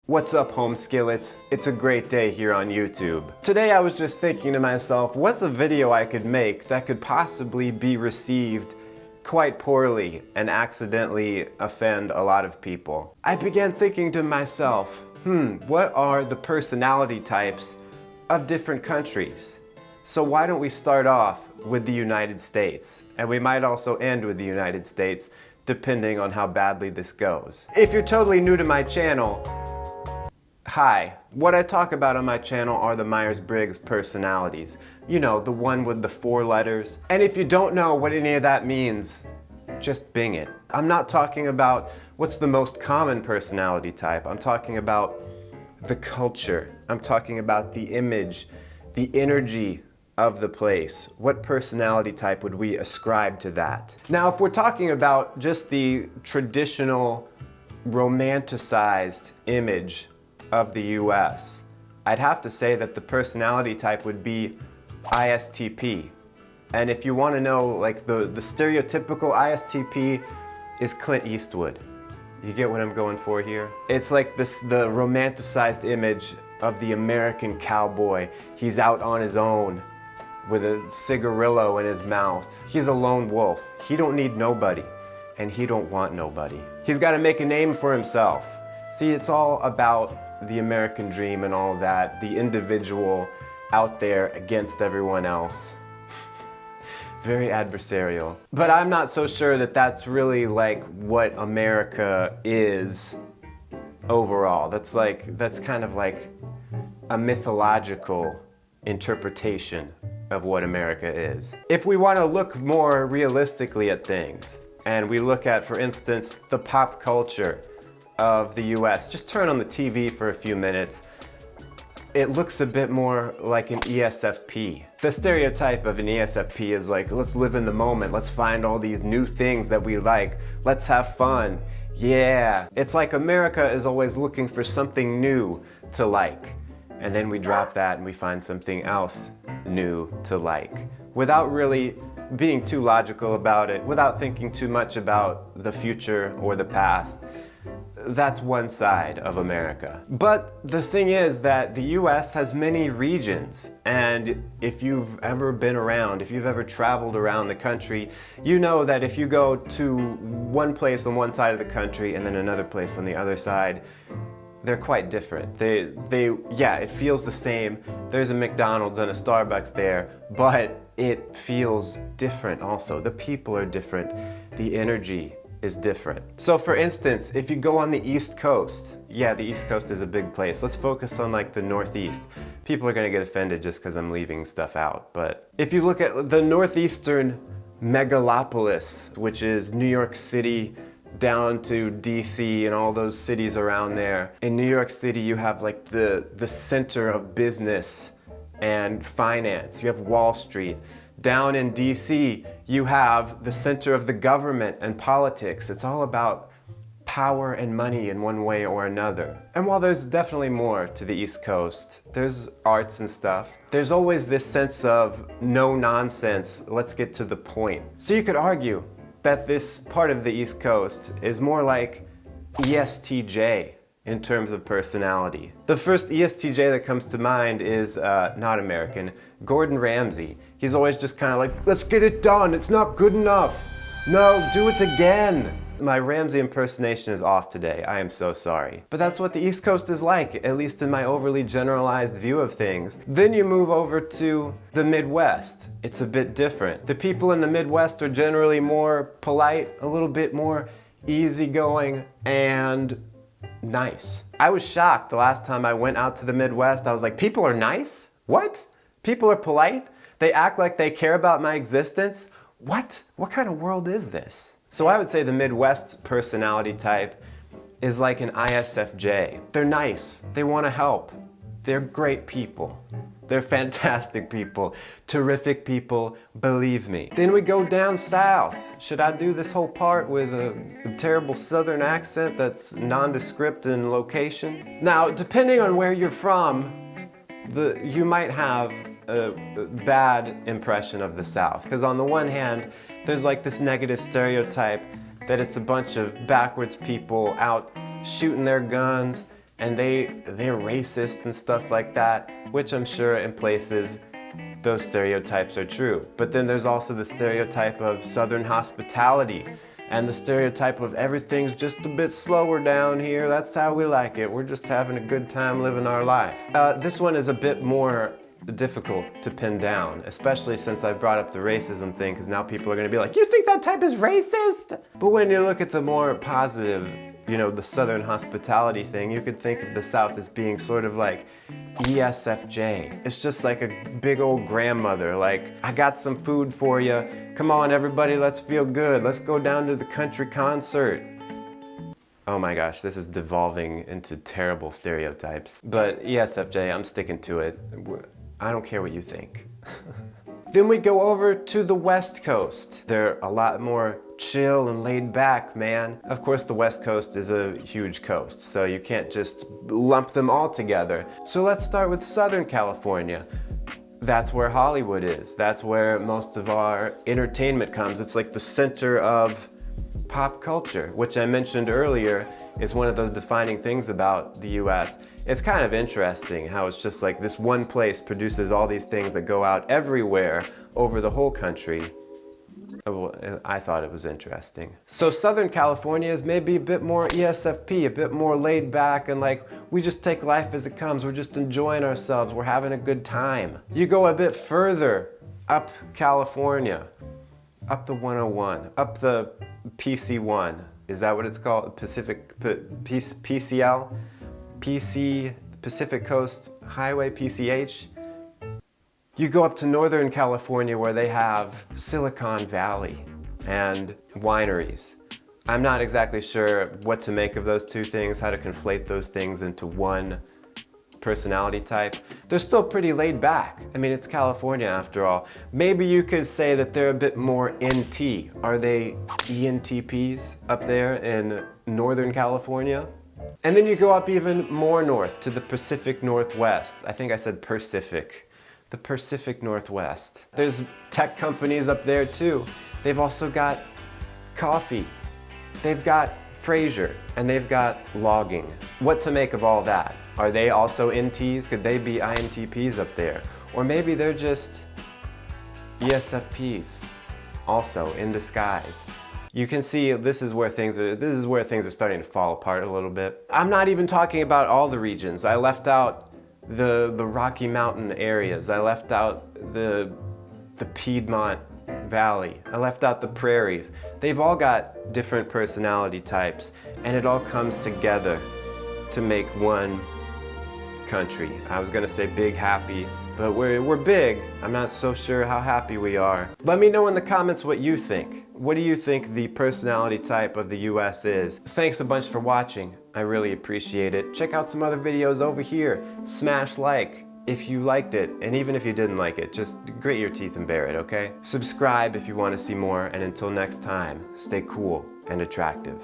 What's up, home skillets? It's a great day here on YouTube. Today I was just thinking to myself, what's a video I could make that could possibly be received quite poorly and accidentally offend a lot of people? I began thinking to myself, what are the personality types of different countries? So why don't we start off with the United States? And we might also end with the United States, depending on how badly this goes. If you're totally new to my channel, hi. What I talk about on my channel are the Myers Briggs personalities. You know, the one with the 4 letters. And if you don't know what any of that means, just bing it. I'm not talking about what's the most common personality type. I'm talking about the culture. I'm talking about the image, the energy of the place. What personality type would we ascribe to that? Now, if we're talking about just the traditional romanticized image of the US, I'd have to say that the personality type would be ISTP. And if you want to know, like the stereotypical ISTP is Clint Eastwood. You get what I'm going for here? It's like the romanticized image of the American cowboy. He's out on his own with a cigarillo in his mouth. He's a lone wolf. He don't need nobody, and he don't want nobody. He's got to make a name for himself. See, it's all about the American dream and all of that, the individual out there against everyone else. Very adversarial. But I'm not so sure that that's really like what America is overall. That's kind of like a mythological interpretation of what America is. If we want to look more realistically at things, and we look at, for instance, the pop culture of the US, just turn on the TV for a few minutes. It looks a bit more like an ESFP. The stereotype of an ESFP is like, let's live in the moment, let's find all these new things that we like, let's have fun. Yeah, it's like America is always looking for something new to like. And then we drop that and we find something else new to like, without really being too logical about it, without thinking too much about the future or the past. That's one side of America. But the thing is that the US has many regions, and if you've ever been around, if you've ever traveled around the country, you know that if you go to one place on one side of the country and then another place on the other side, they're quite different. Yeah, it feels the same. There's a McDonald's and a Starbucks there, but it feels different also. The people are different. The energy is different. So for instance, if you go on the East Coast, yeah, the East Coast is a big place. Let's focus on like the Northeast. People are gonna get offended just because I'm leaving stuff out. But if you look at the Northeastern megalopolis, which is New York City down to DC and all those cities around there. In New York City, you have like the center of business and finance. You have Wall Street. Down in DC, you have the center of the government and politics. It's all about power and money in one way or another. And while there's definitely more to the East Coast, there's arts and stuff, there's always this sense of no nonsense, let's get to the point. So you could argue that this part of the East Coast is more like ESTJ in terms of personality. The first ESTJ that comes to mind is not American, Gordon Ramsay. He's always just kind of like, let's get it done, it's not good enough. No, do it again. My Ramsay impersonation is off today, I am so sorry. But that's what the East Coast is like, at least in my overly generalized view of things. Then you move over to the Midwest. It's a bit different. The people in the Midwest are generally more polite, a little bit more easygoing, and nice. I was shocked the last time I went out to the Midwest. I was like, people are nice? What? People are polite? They act like they care about my existence? What? What kind of world is this? So I would say the Midwest personality type is like an ISFJ. They're nice, they want to help, they're great people, they're fantastic people, terrific people, believe me. Then we go down south. Should I do this whole part with a terrible southern accent that's nondescript in location? Now, depending on where you're from, you might have a bad impression of the South. Because on the one hand, there's like this negative stereotype that it's a bunch of backwards people out shooting their guns, and they're racist and stuff like that, which I'm sure in places those stereotypes are true. But then there's also the stereotype of Southern hospitality and the stereotype of everything's just a bit slower down here. That's how we like it. We're just having a good time living our life. This one is a bit more difficult to pin down, especially since I brought up the racism thing, because now people are going to be like, you think that type is racist? But when you look at the more positive, you know, the Southern hospitality thing, you could think of the South as being sort of like ESFJ. It's just like a big old grandmother, like, I got some food for you. Come on, everybody, let's feel good. Let's go down to the country concert. Oh my gosh, this is devolving into terrible stereotypes. But ESFJ, I'm sticking to it. I don't care what you think. Then we go over to the West Coast. They're a lot more chill and laid back, man. Of course, the West Coast is a huge coast, so you can't just lump them all together. So let's start with Southern California. That's where Hollywood is. That's where most of our entertainment comes. It's like the center of pop culture, which I mentioned earlier is one of those defining things about the US. It's kind of interesting how it's just like this one place produces all these things that go out everywhere over the whole country. I thought it was interesting. So Southern California is maybe a bit more ESFP, a bit more laid back, and like, we just take life as it comes. We're just enjoying ourselves. We're having a good time. You go a bit further up California, up the 101, up the PC1. Is that what it's called? PCL? PC, Pacific Coast Highway, PCH. You go up to Northern California where they have Silicon Valley and wineries. I'm not exactly sure what to make of those two things, how to conflate those things into one personality type. They're still pretty laid back. I mean, it's California after all. Maybe you could say that they're a bit more NT. Are they ENTPs up there in Northern California? And then you go up even more north to the Pacific Northwest. I think I said Pacific. The Pacific Northwest. There's tech companies up there too. They've also got coffee. They've got Fraser, and they've got logging. What to make of all that? Are they also NTs? Could they be INTPs up there? Or maybe they're just ESFPs, also in disguise. You can see this is where things are starting to fall apart a little bit. I'm not even talking about all the regions. I left out the Rocky Mountain areas. I left out the Piedmont Valley. I left out the prairies. They've all got different personality types, and it all comes together to make one country. I was gonna say big happy, but we're big. I'm not so sure how happy we are. Let me know in the comments what you think. What do you think the personality type of the US is? Thanks a bunch for watching. I really appreciate it. Check out some other videos over here. Smash like if you liked it, and even if you didn't like it, just grit your teeth and bear it, okay? Subscribe if you want to see more, and until next time, stay cool and attractive.